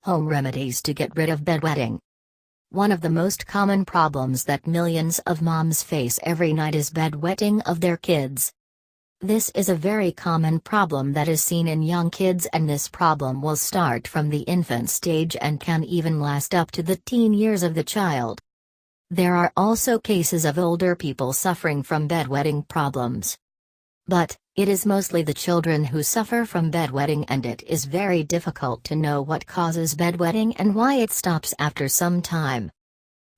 Home remedies to get rid of bedwetting. One of the most common problems that millions of moms face every night is bedwetting of their kids. This is a very common problem that is seen in young kids, and this problem will start from the infant stage and can even last up to the teen years of the child. There are also cases of older people suffering from bedwetting problems. But, it is mostly the children who suffer from bedwetting, and it is very difficult to know what causes bedwetting and why it stops after some time.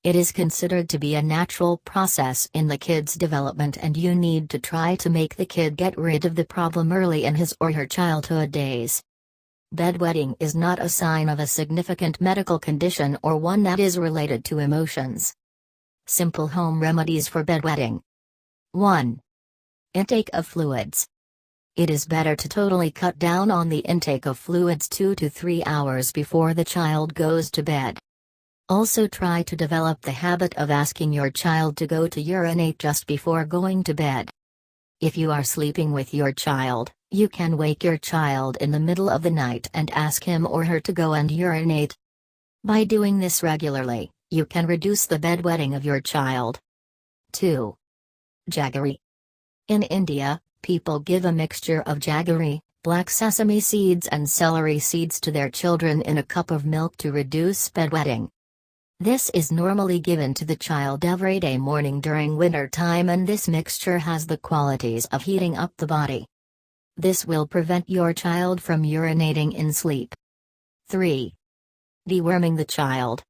It is considered to be a natural process in the kid's development, and you need to try to make the kid get rid of the problem early in his or her childhood days. Bedwetting is not a sign of a significant medical condition or one that is related to emotions. Simple home remedies for bedwetting. 1. Intake of fluids. It is better to totally cut down on the intake of fluids 2 to 3 hours before the child goes to bed. Also try to develop the habit of asking your child to go to urinate just before going to bed. If you are sleeping with your child, you can wake your child in the middle of the night and ask him or her to go and urinate. By doing this regularly, you can reduce the bedwetting of your child. 2. Jaggery. In India, people give a mixture of jaggery, black sesame seeds and celery seeds to their children in a cup of milk to reduce bedwetting. This is normally given to the child every day morning during winter time, and this mixture has the qualities of heating up the body. This will prevent your child from urinating in sleep. 3. Deworming the child.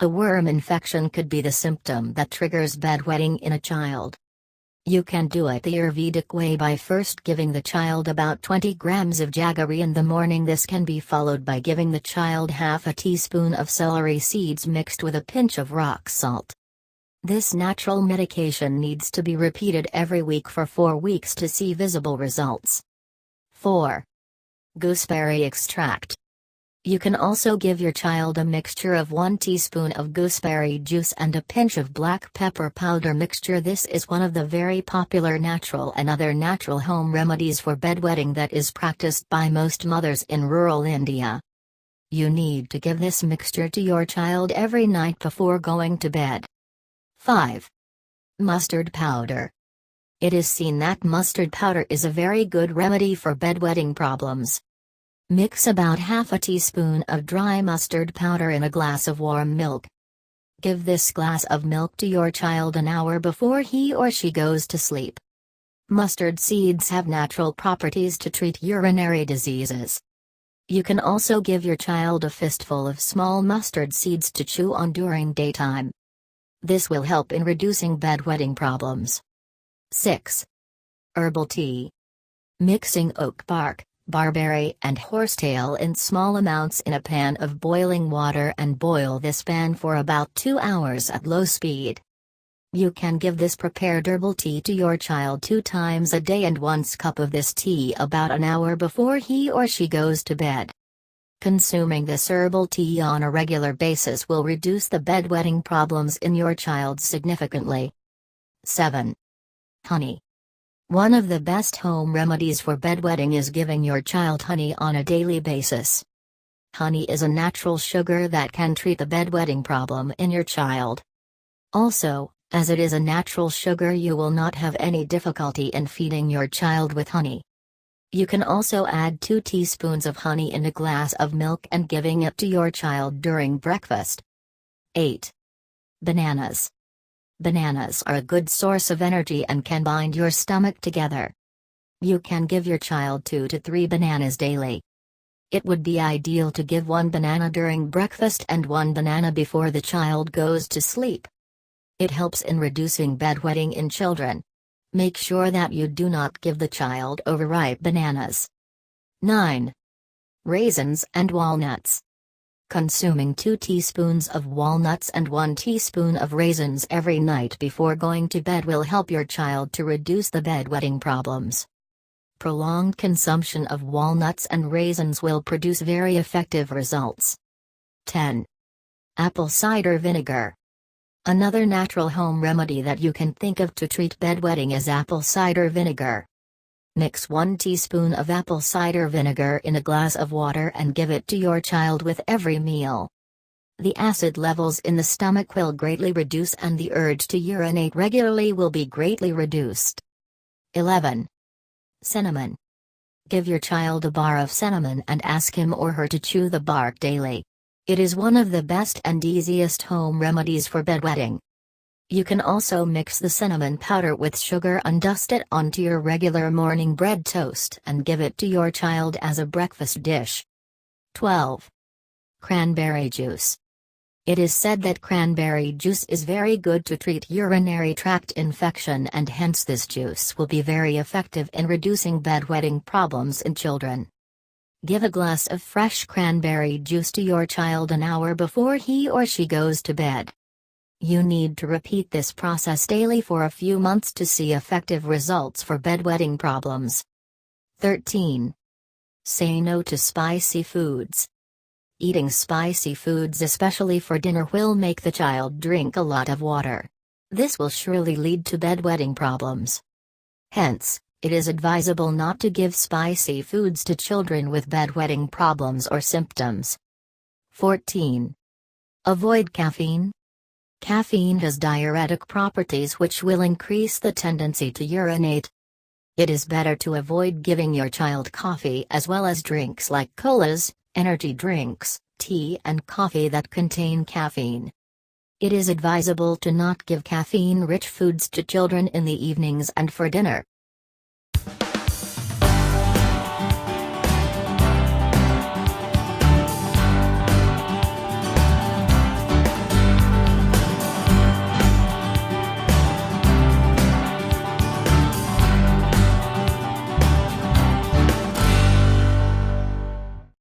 A worm infection could be the symptom that triggers bedwetting in a child. You can do it the Ayurvedic way by first giving the child about 20 grams of jaggery in the morning. This can be followed by giving the child half a teaspoon of celery seeds mixed with a pinch of rock salt. This natural medication needs to be repeated every week for 4 weeks to see visible results. 4. Gooseberry extract. You can also give your child a mixture of 1 teaspoon of gooseberry juice and a pinch of black pepper powder mixture. This is one of the very popular natural and other natural home remedies for bedwetting that is practiced by most mothers in rural India. You need to give this mixture to your child every night before going to bed. 5. Mustard powder. It is seen that mustard powder is a very good remedy for bedwetting problems. Mix about half a teaspoon of dry mustard powder in a glass of warm milk. Give this glass of milk to your child an hour before he or she goes to sleep. Mustard seeds have natural properties to treat urinary diseases. You can also give your child a fistful of small mustard seeds to chew on during daytime. This will help in reducing bedwetting problems. 6. Herbal tea. Mixing oak bark, barberry and horsetail in small amounts in a pan of boiling water and boil this pan for about 2 hours at low speed. You can give this prepared herbal tea to your child 2 times a day and 1 cup of this tea about an hour before he or she goes to bed. Consuming this herbal tea on a regular basis will reduce the bedwetting problems in your child significantly. 7. Honey. One of the best home remedies for bedwetting is giving your child honey on a daily basis. Honey is a natural sugar that can treat the bedwetting problem in your child. Also, as it is a natural sugar, you will not have any difficulty in feeding your child with honey. You can also add 2 teaspoons of honey in a glass of milk and giving it to your child during breakfast. 8. Bananas. Bananas are a good source of energy and can bind your stomach together. You can give your child 2 to 3 bananas daily. It would be ideal to give 1 banana during breakfast and 1 banana before the child goes to sleep. It helps in reducing bedwetting in children. Make sure that you do not give the child overripe bananas. 9. Raisins and walnuts. Consuming 2 teaspoons of walnuts and 1 teaspoon of raisins every night before going to bed will help your child to reduce the bedwetting problems. Prolonged consumption of walnuts and raisins will produce very effective results. 10. Apple cider vinegar. Another natural home remedy that you can think of to treat bedwetting is apple cider vinegar. Mix 1 teaspoon of apple cider vinegar in a glass of water and give it to your child with every meal. The acid levels in the stomach will greatly reduce and the urge to urinate regularly will be greatly reduced. 11. Cinnamon. Give your child a bar of cinnamon and ask him or her to chew the bark daily. It is one of the best and easiest home remedies for bedwetting. You can also mix the cinnamon powder with sugar and dust it onto your regular morning bread toast and give it to your child as a breakfast dish. 12. Cranberry juice. It is said that cranberry juice is very good to treat urinary tract infection and hence this juice will be very effective in reducing bedwetting problems in children. Give a glass of fresh cranberry juice to your child an hour before he or she goes to bed. You need to repeat this process daily for a few months to see effective results for bedwetting problems. 13. Say no to spicy foods. Eating spicy foods especially for dinner will make the child drink a lot of water. This will surely lead to bedwetting problems. Hence, it is advisable not to give spicy foods to children with bedwetting problems or symptoms. 14. Avoid caffeine. Caffeine has diuretic properties which will increase the tendency to urinate. It is better to avoid giving your child coffee as well as drinks like colas, energy drinks, tea and coffee that contain caffeine. It is advisable to not give caffeine-rich foods to children in the evenings and for dinner.